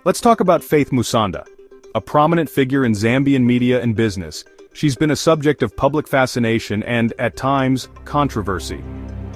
Let's talk about Faith Musonda. A prominent figure in Zambian media and business, she's been a subject of public fascination and, at times, controversy.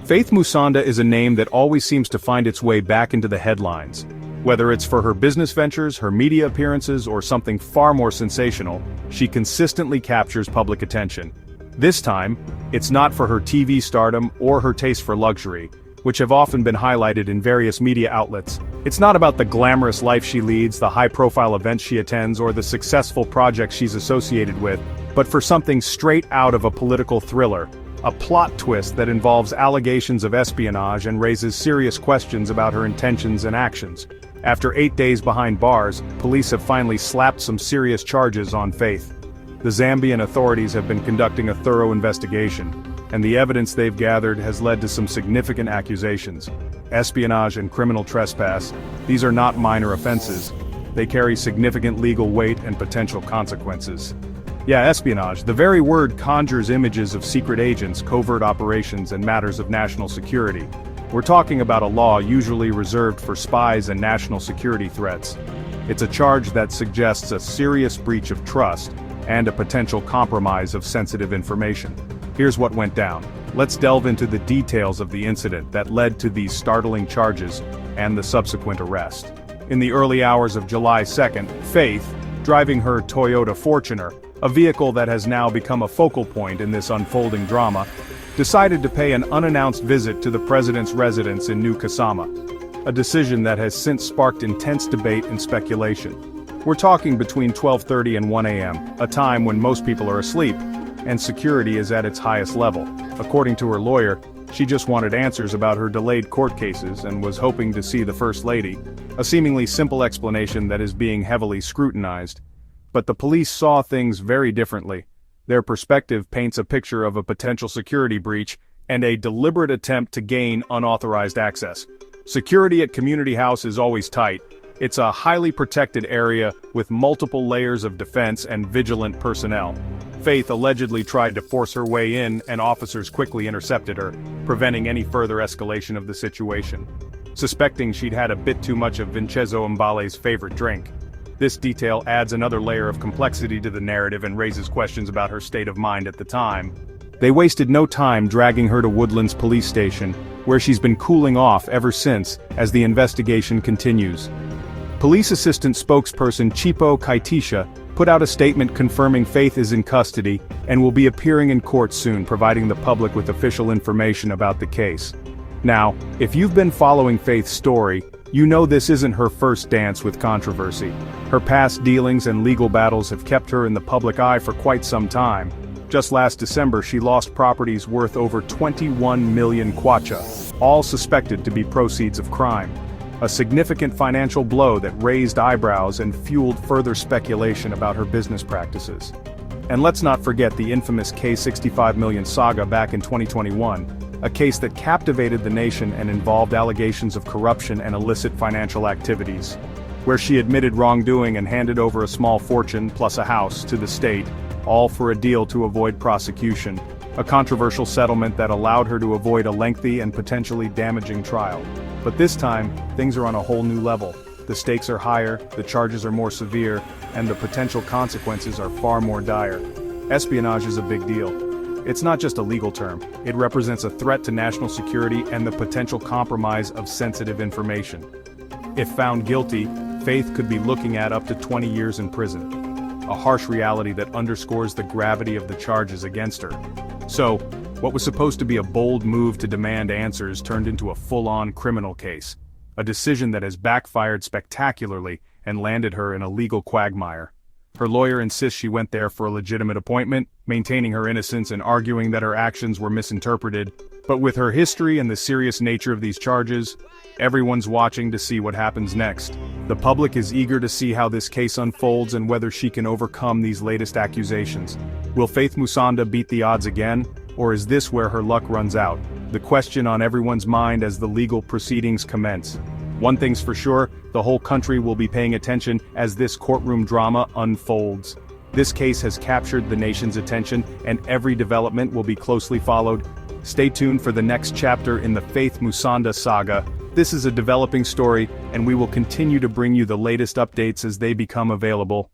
Faith Musonda is a name that always seems to find its way back into the headlines. Whether it's for her business ventures, her media appearances, or something far more sensational, she consistently captures public attention. This time, it's not for her TV stardom or her taste for luxury, which have often been highlighted in various media outlets. It's not about the glamorous life she leads, the high-profile events she attends, or the successful projects she's associated with, but for something straight out of a political thriller, a plot twist that involves allegations of espionage and raises serious questions about her intentions and actions. After 8 days behind bars, police have finally slapped some serious charges on Faith. The Zambian authorities have been conducting a thorough investigation, and the evidence they've gathered has led to some significant accusations. Espionage and criminal trespass, these are not minor offenses. They carry significant legal weight and potential consequences. Yeah, espionage, the very word conjures images of secret agents, covert operations, and matters of national security. We're talking about a law usually reserved for spies and national security threats. It's a charge that suggests a serious breach of trust and a potential compromise of sensitive information. Here's what went down. Let's delve into the details of the incident that led to these startling charges and the subsequent arrest. In the early hours of July 2nd, Faith, driving her Toyota Fortuner, a vehicle that has now become a focal point in this unfolding drama, decided to pay an unannounced visit to the president's residence in New Kasama, a decision that has since sparked intense debate and speculation. We're talking between 12:30 and 1 a.m., a time when most people are asleep, and security is at its highest level. According to her lawyer, she just wanted answers about her delayed court cases and was hoping to see the First Lady, a seemingly simple explanation that is being heavily scrutinized. But the police saw things very differently. Their perspective paints a picture of a potential security breach and a deliberate attempt to gain unauthorized access. Security at Community House is always tight. It's a highly protected area with multiple layers of defense and vigilant personnel. Faith allegedly tried to force her way in, and officers quickly intercepted her, preventing any further escalation of the situation. Suspecting she'd had a bit too much of Vincenzo Mbale's favorite drink. This detail adds another layer of complexity to the narrative and raises questions about her state of mind at the time. They wasted no time dragging her to Woodlands Police Station, where she's been cooling off ever since as the investigation continues. Police Assistant Spokesperson Chipo Kaitisha put out a statement confirming Faith is in custody and will be appearing in court soon, providing the public with official information about the case. Now, if you've been following Faith's story, you know this isn't her first dance with controversy. Her past dealings and legal battles have kept her in the public eye for quite some time. Just last December, she lost properties worth over 21 million kwacha, all suspected to be proceeds of crime. A significant financial blow that raised eyebrows and fueled further speculation about her business practices. And let's not forget the infamous K65 million saga back in 2021, a case that captivated the nation and involved allegations of corruption and illicit financial activities, where she admitted wrongdoing and handed over a small fortune plus a house to the state, all for a deal to avoid prosecution, a controversial settlement that allowed her to avoid a lengthy and potentially damaging trial. But this time, things are on a whole new level. The stakes are higher, the charges are more severe, and the potential consequences are far more dire. Espionage is a big deal. It's not just a legal term, it represents a threat to national security and the potential compromise of sensitive information. If found guilty, Faith could be looking at up to 20 years in prison. A harsh reality that underscores the gravity of the charges against her. So, what was supposed to be a bold move to demand answers turned into a full-on criminal case. A decision that has backfired spectacularly and landed her in a legal quagmire. Her lawyer insists she went there for a legitimate appointment, maintaining her innocence and arguing that her actions were misinterpreted. But with her history and the serious nature of these charges, everyone's watching to see what happens next. The public is eager to see how this case unfolds and whether she can overcome these latest accusations. Will Faith Musonda beat the odds again, or is this where her luck runs out? The question on everyone's mind as the legal proceedings commence. One thing's for sure, the whole country will be paying attention as this courtroom drama unfolds. This case has captured the nation's attention, and every development will be closely followed. Stay tuned for the next chapter in the Faith Musonda saga. This is a developing story, and we will continue to bring you the latest updates as they become available.